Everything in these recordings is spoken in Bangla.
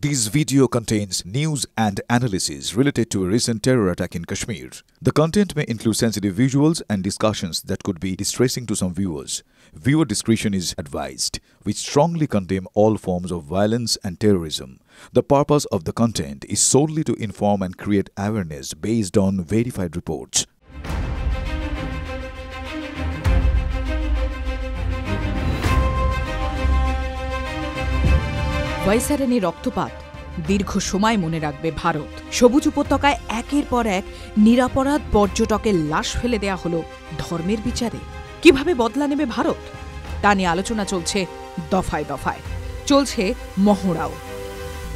This video contains news and analysis related to a recent terror attack in Kashmir. The content may include sensitive visuals and discussions that could be distressing to some viewers. Viewer discretion is advised. We strongly condemn all forms of violence and terrorism. The purpose of the content is solely to inform and create awareness based on verified reports. ভাইসারেনি রক্তপাত দীর্ঘ সময় মনে রাখবে ভারত। সবুজ উপত্যকায় একের পর এক নিরাপরাধ পর্যটকের লাশ ফেলে দেয়া হলো ধর্মের বিচারে। কিভাবে বদলা নেবে ভারত তা নিয়ে আলোচনা চলছে দফায় দফায়, চলছে মহড়াও।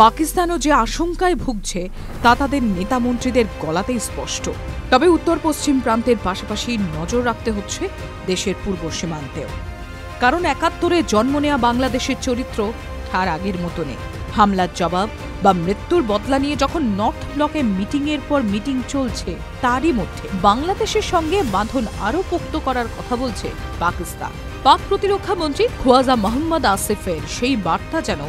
পাকিস্তানও যে আশঙ্কায় ভুগছে তা তাদের নেতা মন্ত্রীদের গলাতেই স্পষ্ট। তবে উত্তর পশ্চিম প্রান্তের পাশাপাশি নজর রাখতে হচ্ছে দেশের পূর্ব সীমান্তেও, কারণ ৭১-এ জন্ম নেয়া বাংলাদেশের চরিত্র তার আগের মতো নেই। হামলার জবাব বা মৃত্যুর বদলা নিয়ে যখন নর্থ ব্লকে মিটিংয়ের পর মিটিং চলছে, তারই মধ্যে বাংলাদেশের সঙ্গে বাঁধন আরও পোক্ত করার কথা বলছে পাকিস্তান। পাক প্রতিরক্ষা মন্ত্রী খোয়াজা মোহাম্মদ আসিফের সেই বার্তা যেন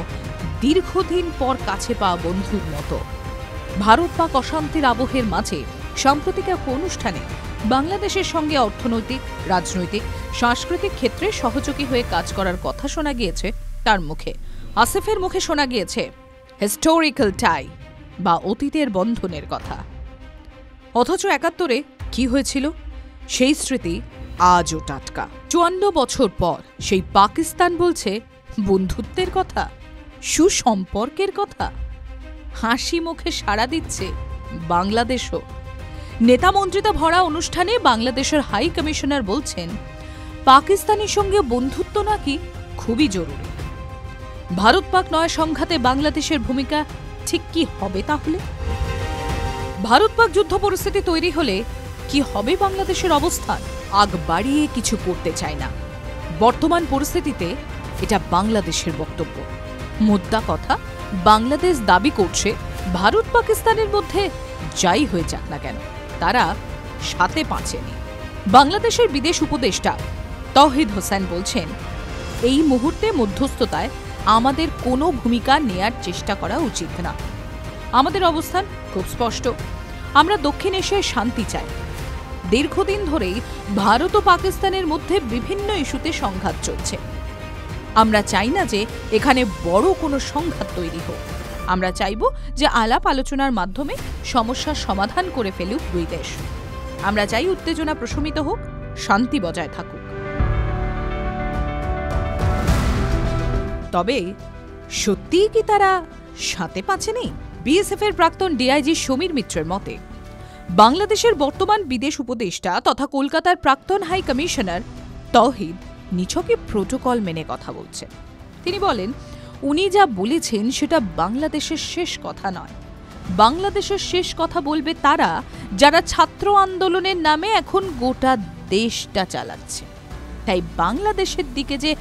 দীর্ঘদিন পর কাছে পাওয়া বন্ধুর মতো। ভারত পাক অশান্তির আবহের মাঝে সাম্প্রতিক এক অনুষ্ঠানে বাংলাদেশের সঙ্গে অর্থনৈতিক, রাজনৈতিক, সাংস্কৃতিক ক্ষেত্রে সহযোগী হয়ে কাজ করার কথা শোনা গিয়েছে তার মুখে। আসিফের মুখে শোনা গিয়েছে হিস্টোরিক্যাল টাই বা অতীতের বন্ধনের কথা। অথচ ৭১-এ কি হয়েছিল সেই স্মৃতি আজও টাটকা। ৫৪ বছর পর সেই পাকিস্তান বলছে বন্ধুত্বের কথা, সুসম্পর্কের কথা। হাসি মুখে সাড়া দিচ্ছে বাংলাদেশও। নেতা মন্ত্রিতা ভরা অনুষ্ঠানে বাংলাদেশের হাই কমিশনার বলছেন পাকিস্তানের সঙ্গে বন্ধুত্ব নাকি খুবই জরুরি। ভারত পাক নয় সংঘাতে বাংলাদেশের ভূমিকা ঠিক কি হবে তাহলে? ভারত পাক যুদ্ধ পরিস্থিতি তৈরি হলে কি হবে বাংলাদেশের অবস্থান? আগ বাড়িয়ে কিছু করতে চায় না। বর্তমান পরিস্থিতিতে এটা বাংলাদেশের বক্তব্য। মোদ্দা কথা, বাংলাদেশ দাবি করছে ভারত পাকিস্তানের মধ্যে যাই হয়ে যাক না কেন তারা সাথে পাঁচেনি। বাংলাদেশের বিদেশ উপদেষ্টা তৌহিদ হোসেন বলছেন, এই মুহূর্তে মধ্যস্থতায় আমাদের কোনো ভূমিকা নেয়ার চেষ্টা করা উচিত না। আমাদের অবস্থান খুব স্পষ্ট, আমরা দক্ষিণ এশিয়ায় শান্তি চাই। দীর্ঘদিন ধরেই ভারত ও পাকিস্তানের মধ্যে বিভিন্ন ইস্যুতে সংঘাত চলছে। আমরা চাই না যে এখানে বড় কোনো সংঘাত তৈরি হোক। আমরা চাইব যে আলাপ আলোচনার মাধ্যমে সমস্যার সমাধান করে ফেলুক দুই দেশ। আমরা চাই উত্তেজনা প্রশমিত হোক, শান্তি বজায় থাকুক। তবে সত্যিই কি তারা সাথে পাচ্ছেনি? বিএসএফ এর প্রাক্তন ডিআইজি সমীর মিত্রের মতে বাংলাদেশের বর্তমান বিদেশ উপদেষ্টা তথা কলকাতার প্রাক্তন হাই কমিশনার তৌহিদ নিছকই প্রোটোকল মেনে কথা বলছেন। তিনি বলেন, উনি যা বলেছেন সেটা বাংলাদেশের শেষ কথা নয়। বাংলাদেশের শেষ কথা বলবে তারা যারা ছাত্র আন্দোলনের নামে এখন গোটা দেশটা চালাচ্ছে। তাই বাংলাদেশের দিকে যে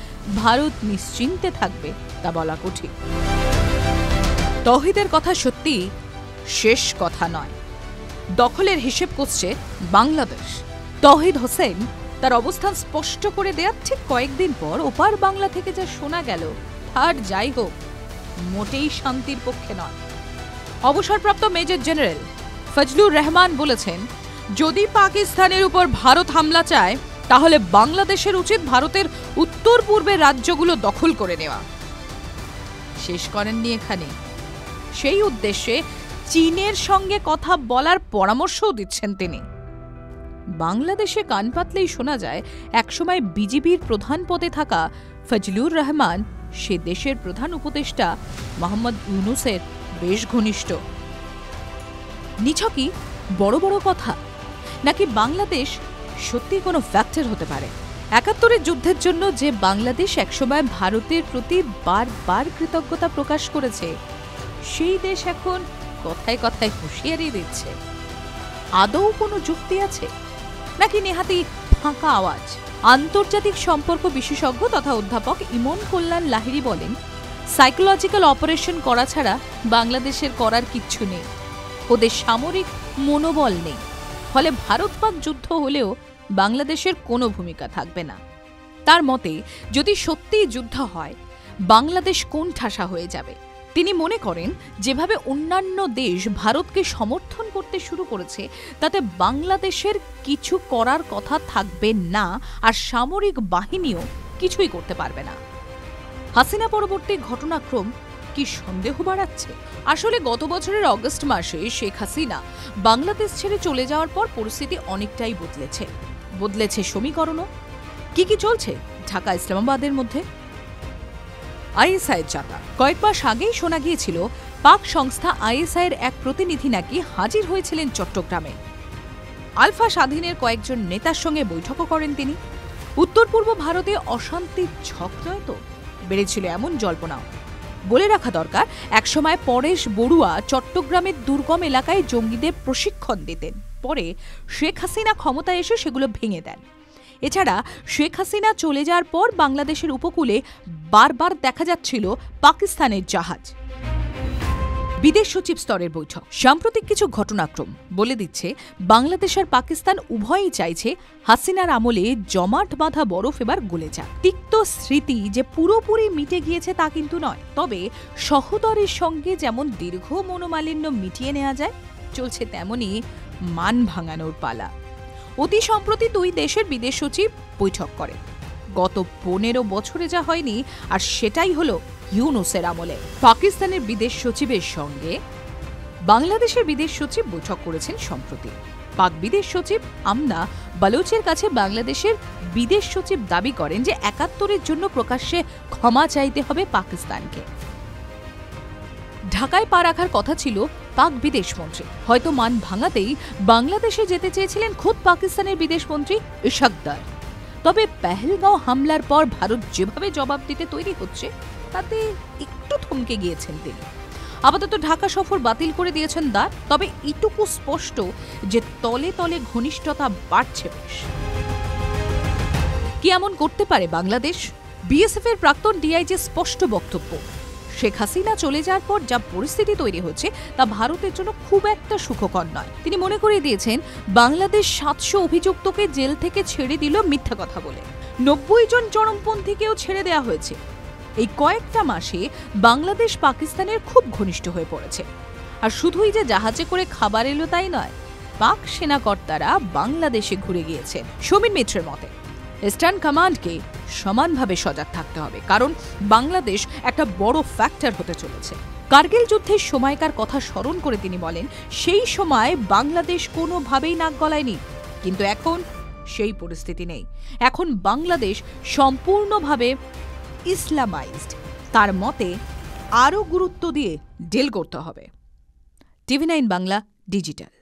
ভারত নিশ্চিন্তে থাকবে তা বলা কঠিন। তৌহিদের কথা সত্যি শেষ কথা নয়। দখলের হিসেব করছে বাংলাদেশ। তৌহিদ হোসেন তার অবস্থান স্পষ্ট করে দেওয়ার ঠিক কয়েকদিন পর ওপার বাংলা থেকে যা শোনা গেল, আর যাই হোক মোটেই শান্তির পক্ষে নয়। অবসরপ্রাপ্ত মেজর জেনারেল ফজলুর রহমান বলেছেন, যদি পাকিস্তানের উপর ভারত হামলা চায় তাহলে বাংলাদেশের উচিত ভারতের উত্তর পূর্বের রাজ্যগুলো দখল করে নেওয়া। শেষ করেননি এখানে, সেই উদ্দেশ্যে চীনের সঙ্গে কথা বলার পরামর্শও দিচ্ছেন তিনি। বাংলাদেশে কান পাতলেই শোনা যায় একসময় বিজিবির প্রধান পদে থাকা ফজলুর রহমান সে দেশের প্রধান উপদেষ্টা মোহাম্মদ ইউনূসের বেশ ঘনিষ্ঠ। নিছকই বড় বড় কথা, নাকি বাংলাদেশ সত্যি কোনো ফ্যাক্টর হতে পারে? ৭১-এর যুদ্ধের জন্য যে বাংলাদেশ একসময় ভারতের প্রতি বারবার কৃতজ্ঞতা প্রকাশ করেছে, সেই দেশ এখন কথায় কথায় হুঁশিয়ারি দিচ্ছে। আদৌ কোনো যুক্তি আছে নাকি নেহাতি ফাঁকা আওয়াজ? আন্তর্জাতিক সম্পর্ক বিশেষজ্ঞ তথা অধ্যাপক ইমন কল্যাণ লাহিড়ী বলেন, সাইকোলজিক্যাল অপারেশন করা ছাড়া বাংলাদেশের করার কিচ্ছু নেই। ওদের সামরিক মনোবল নেই। ফলে ভারত পাক যুদ্ধ হলেও বাংলাদেশের কোনো ভূমিকা থাকবে না। তার মতে, যদি সত্যিই যুদ্ধ হয় বাংলাদেশ কোণঠাসা হয়ে যাবে। তিনি মনে করেন যেভাবে অন্যান্য দেশ ভারতকে সমর্থন করতে শুরু করেছে তাতে বাংলাদেশের কিছু করার কথা থাকবে না, আর সামরিক বাহিনীও কিছুই করতে পারবে না। হাসিনা পরবর্তী ঘটনাক্রম কি সন্দেহ বাড়াচ্ছে? আসলে গত বছরের অগস্ট মাসে শেখ হাসিনা বাংলাদেশ ছেড়ে চলে যাওয়ার পর পরিস্থিতি অনেকটাই বদলেছে সমীকরণও। কি চলছে ঢাকা ইসলামাবাদের মধ্যে? আইএসআইয়ের চাকা। কয়েক মাস আগেই শোনা গিয়েছিল পাক সংস্থা আইএসআইয়ের এক প্রতিনিধি নাকি হাজির হয়েছিলেন চট্টগ্রামে। আলফা স্বাধীনের কয়েকজন নেতার সঙ্গে বৈঠকও করেন তিনি। উত্তর পূর্ব ভারতে অশান্তির ঝক নয় তো, বেড়েছিল এমন জল্পনাও। বলে রাখা দরকার, একসময় পরেশ বড়ুয়া চট্টগ্রামের দুর্গম এলাকায় জঙ্গিদের প্রশিক্ষণ দিতেন। পরে শেখ হাসিনা ক্ষমতায় এসে সেগুলো ভেঙে দেন। এছাড়া শেখ হাসিনা চলে যাওয়ার পর বাংলাদেশের উপকূলে বারবার দেখা যাচ্ছিল পাকিস্তানের জাহাজ। বিদেশ সচিব স্তরের বৈঠক। সাম্প্রতিক কিছু ঘটনাক্রম বলে দিচ্ছে বাংলাদেশ আর পাকিস্তান উভয়ই চাইছে হাসিনার আমলে জমাট বাঁধা বরফ এবার গলে যাক। তিক্ত স্মৃতি যে পুরোপুরি মিটে গিয়েছে তা কিন্তু নয়, তবে সহোদরের সঙ্গে যেমন দীর্ঘ মনোমালিন্য মিটিয়ে নেওয়া যায়, চলছে তেমনি মান ভাঙানোর পালা। অতি সম্প্রতি দুই দেশের বিদেশ সচিব বৈঠক করে। গত 15 বছরে যা হয়নি, আর সেটাই হলো ইউনূসের আমলে। পাকিস্তানের বিদেশ সচিবের সঙ্গে বাংলাদেশের বিদেশ সচিব বৈঠক করেছেন সম্প্রতি। পাক বিদেশ সচিব আমনা বালোচের কাছে বাংলাদেশের বিদেশ সচিব দাবি করেন যে ৭১-এর জন্য প্রকাশ্যে ক্ষমা চাইতে হবে পাকিস্তানকে। ঢাকায় পা রাখার কথা ছিল পাক বিদেশমন্ত্রী। হয়তো মান ভাঙাতেই বাংলাদেশে যেতে চেয়েছিলেন খোদ পাকিস্তানের বিদেশমন্ত্রী ইশাক দার। তবে পেহেলগাঁও হামলার পর ভারত যেভাবে জবাব দিতে তৈরি হচ্ছে তাতে একটু থমকে গিয়েছেন তিনি। আপাতত ঢাকা সফর বাতিল করে দিয়েছেন দার। তবে এটুকু স্পষ্ট যে তলে তলে ঘনিষ্ঠতা বাড়ছে বেশ। কি এমন করতে পারে বাংলাদেশ? বিএসএফ এর প্রাক্তন ডিআইজি স্পষ্ট বক্তব্য, শেখ হাসিনা চলে যাওয়ার পর যা পরিস্থিতি তৈরি হচ্ছে তা ভারতের জন্য খুব একটা সুখকর নয়। তিনি মনে করিয়ে দিয়েছেন বাংলাদেশ ৭০০ অভিযুক্তকে জেল থেকে ছেড়ে দিল মিথ্যা কথা বলে। ৯০ জন চরমপন্থীকেও ছেড়ে দেওয়া হয়েছে। এই কয়েকটা মাসে বাংলাদেশ পাকিস্তানের খুব ঘনিষ্ঠ হয়ে পড়েছে। আর শুধুই যে জাহাজে করে খাবার এলো তাই নয়, পাক সেনাকর্তারা বাংলাদেশে ঘুরে গিয়েছেন। সমীর মিত্রের মতে ইস্টার্ন কমান্ডকে সমানভাবে সজাগ থাকতে হবে, কারণ বাংলাদেশ একটা বড় ফ্যাক্টর হতে চলেছে। কার্গিল যুদ্ধের সময়কার কথা স্মরণ করে তিনি বলেন, সেই সময় বাংলাদেশ কোনোভাবেই নাক গলায়নি, কিন্তু এখন সেই পরিস্থিতি নেই। এখন বাংলাদেশ সম্পূর্ণভাবে ইসলামাইজড। তার মতে আরও গুরুত্ব দিয়ে ডিল করতে হবে। টিভি9 বাংলা ডিজিটাল।